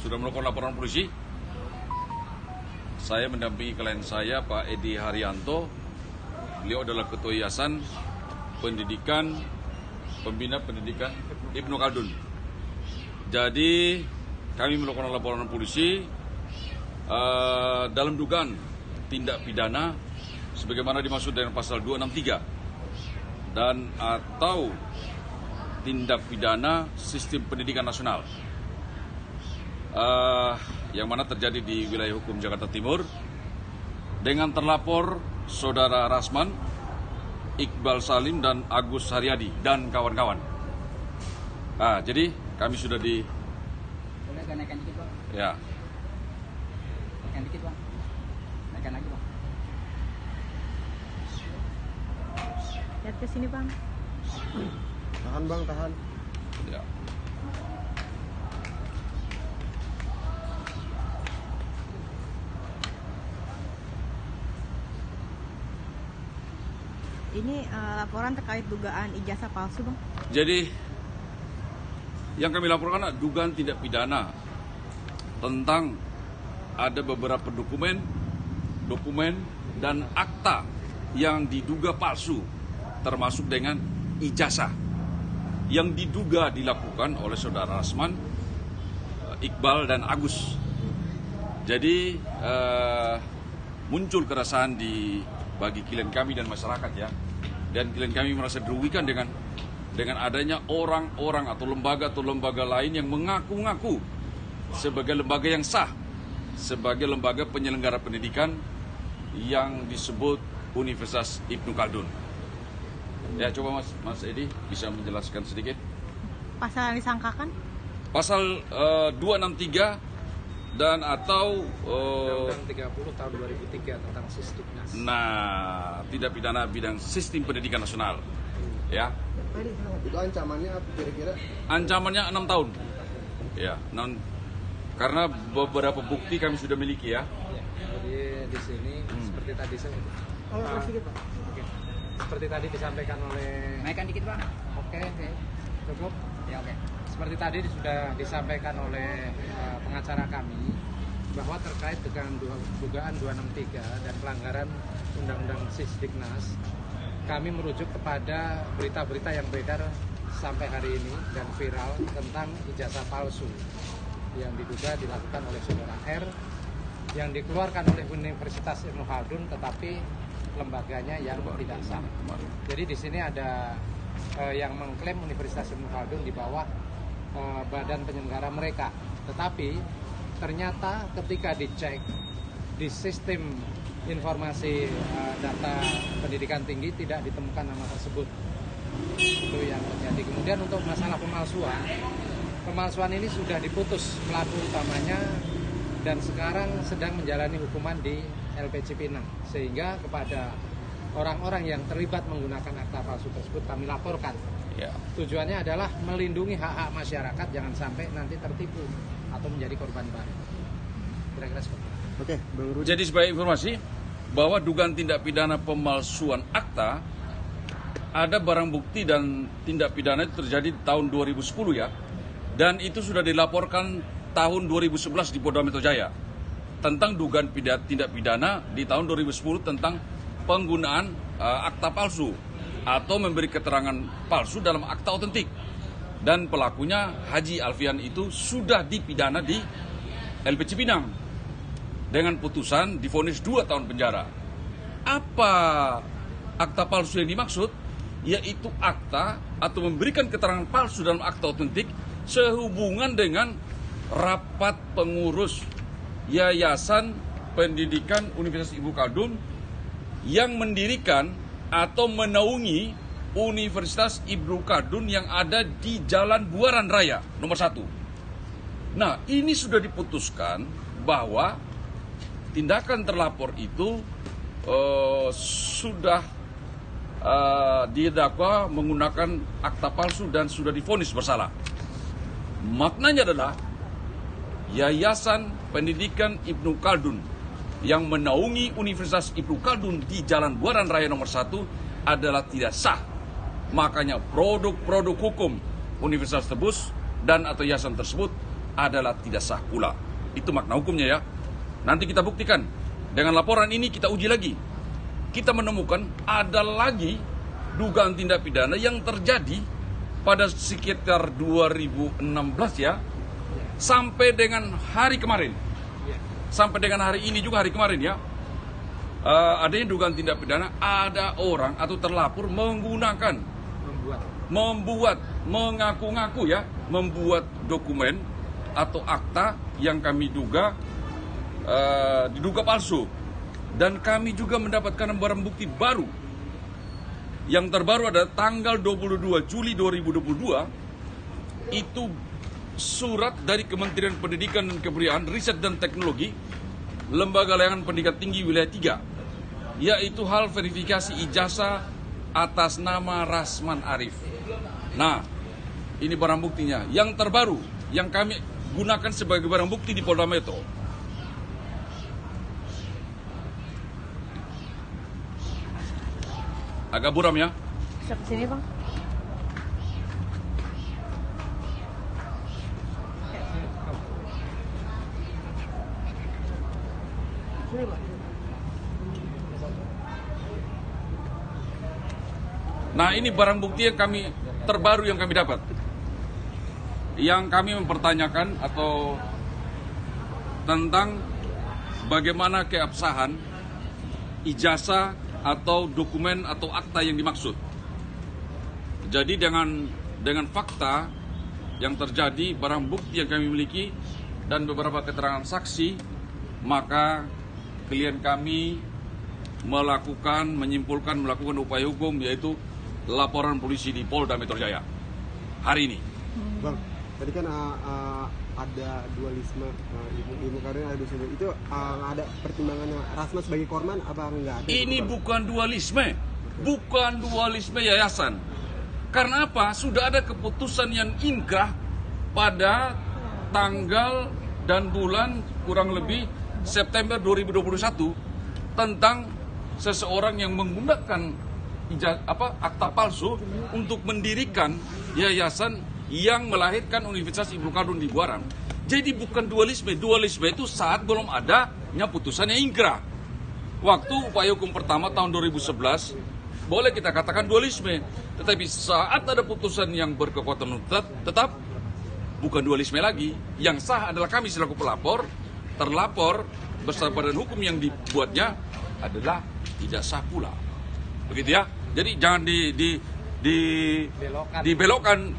sudah melakukan laporan polisi. Saya mendampingi klien saya, Pak Edi Haryanto. Beliau adalah Ketua Yayasan Pendidikan, Pembina Pendidikan Ibnu Khaldun. Jadi kami melakukan laporan polisi dalam dugaan tindak pidana sebagaimana dimaksud dengan pasal 263 dan atau tindak pidana sistem pendidikan nasional yang mana terjadi di wilayah hukum Jakarta Timur dengan terlapor Saudara Rasman, Iqbal Salim dan Agus Haryadi dan kawan-kawan. Jadi kami sudah di. Boleh agak naikkan dikit, Bang? Ya. Naikkan dikit, Bang. Naikkan lagi, Bang. Lihat ke sini, Bang. Tahan Bang, tahan. Ya. Ini laporan terkait dugaan ijazah palsu, Bang. Jadi yang kami laporkan adalah dugaan tindak pidana tentang ada beberapa dokumen dan akta yang diduga palsu, termasuk dengan ijazah yang diduga dilakukan oleh Saudara Rasman, Iqbal dan Agus. Jadi muncul keresahan bagi klien kami dan masyarakat ya. Dan klien kami merasa dirugikan dengan adanya orang-orang atau lembaga lain yang mengaku-ngaku sebagai lembaga yang sah, sebagai lembaga penyelenggara pendidikan yang disebut Universitas Ibnu Khaldun. Ya, coba Mas Edi bisa menjelaskan sedikit. Pasal yang disangkakan? Pasal 263 dan atau Undang-Undang 30 tahun 2003 tentang Sisdiknas. Nah, tindak pidana bidang sistem pendidikan nasional. Ya. Itu ancamannya apa kira-kira? Ancamannya 6 tahun. Ya, karena beberapa bukti kami sudah miliki ya. Ya, jadi di sini seperti tadi saya Oke. Seperti tadi disampaikan oleh Naikkan dikit, Bang. Oke, cukup. Ya, oke. Seperti tadi sudah disampaikan oleh pengacara kami bahwa terkait dengan dugaan 263 dan pelanggaran Undang-Undang Sisdiknas, kami merujuk kepada berita-berita yang beredar sampai hari ini dan viral tentang ijazah palsu yang diduga dilakukan oleh Saudara R yang dikeluarkan oleh Universitas Ibnu Khaldun tetapi lembaganya yang tidak sah. Jadi di sini ada yang mengklaim Universitas Ibnu Khaldun di bawah badan penyelenggara mereka, tetapi ternyata ketika dicek di sistem informasi data pendidikan tinggi tidak ditemukan nama tersebut. Itu yang terjadi. Kemudian untuk masalah pemalsuan ini sudah diputus pelaku utamanya dan sekarang sedang menjalani hukuman di LPC Pinang, sehingga kepada orang-orang yang terlibat menggunakan akta palsu tersebut kami laporkan. Ya. Tujuannya adalah melindungi hak-hak masyarakat jangan sampai nanti tertipu atau menjadi korban baru. Kira-kira seperti itu. Oke, Bang Rudi. Jadi sebagai informasi bahwa dugaan tindak pidana pemalsuan akta, ada barang bukti dan tindak pidana itu terjadi di tahun 2010 ya. Dan itu sudah dilaporkan tahun 2011 di Polda Metro Jaya tentang dugaan tindak pidana di tahun 2010 tentang penggunaan akta palsu atau memberi keterangan palsu dalam akta otentik. Dan pelakunya Haji Alfian itu sudah dipidana di LPC Pinang dengan putusan divonis 2 tahun penjara. Apa akta palsu yang dimaksud? Yaitu akta atau memberikan keterangan palsu dalam akta otentik sehubungan dengan rapat pengurus Yayasan Pendidikan Universitas Ibnu Khaldun yang mendirikan atau menaungi Universitas Ibnu Khaldun yang ada di Jalan Buaran Raya nomor 1. Nah, ini sudah diputuskan bahwa tindakan terlapor itu sudah didakwa menggunakan akta palsu dan sudah divonis bersalah. Maknanya adalah Yayasan Pendidikan Ibnu Khaldun yang menaungi Universitas Ibnu Khaldun di Jalan Buaran Raya nomor 1 adalah tidak sah. Makanya produk-produk hukum Universitas tersebut dan atau yayasan tersebut adalah tidak sah pula. Itu makna hukumnya ya. Nanti kita buktikan. Dengan laporan ini kita uji lagi. Kita menemukan ada lagi dugaan tindak pidana yang terjadi pada sekitar 2016 ya. Sampai dengan hari kemarin. Sampai dengan hari ini juga hari kemarin ya. Adanya dugaan tindak pidana, ada orang atau terlapor menggunakan membuat mengaku-ngaku ya, membuat dokumen atau akta yang kami diduga palsu. Dan kami juga mendapatkan barang bukti baru. Yang terbaru ada tanggal 22 Juli 2022 itu surat dari Kementerian Pendidikan dan Kebudayaan, Riset dan Teknologi, Lembaga Layanan Pendidikan Tinggi Wilayah 3, yaitu hal verifikasi ijazah atas nama Rasman Arif. Nah, ini barang buktinya. Yang terbaru, yang kami gunakan sebagai barang bukti di Polda Metro. Agak buram ya. Bisa kesini bang. Sini bang. Nah, ini barang bukti yang kami terbaru yang kami dapat. Yang kami mempertanyakan atau tentang bagaimana keabsahan ijazah atau dokumen atau akta yang dimaksud. Jadi dengan fakta yang terjadi, barang bukti yang kami miliki dan beberapa keterangan saksi, maka klien kami melakukan upaya hukum, yaitu laporan polisi di Polda Metro Jaya hari ini. Bang, tadi kan ada dualisme, ibu Karin ada dualisme. Itu ada pertimbangannya Rasman sebagai korban apa enggak? Ini bukan dualisme yayasan. Karena apa? Sudah ada keputusan yang inkrah pada tanggal dan bulan kurang lebih September 2021 tentang seseorang yang menggunakan akta palsu untuk mendirikan yayasan yang melahirkan Universitas Ibnu Khaldun di Buaran. Jadi bukan dualisme. Dualisme itu saat belum adanya putusannya ingkrah. Waktu upaya hukum pertama tahun 2011 boleh kita katakan dualisme. Tetapi saat ada putusan yang berkekuatan tetap bukan dualisme lagi. Yang sah adalah kami selaku pelapor, terlapor bersama badan hukum yang dibuatnya adalah tidak sah pula. Begitu ya. Jadi jangan dibelokkan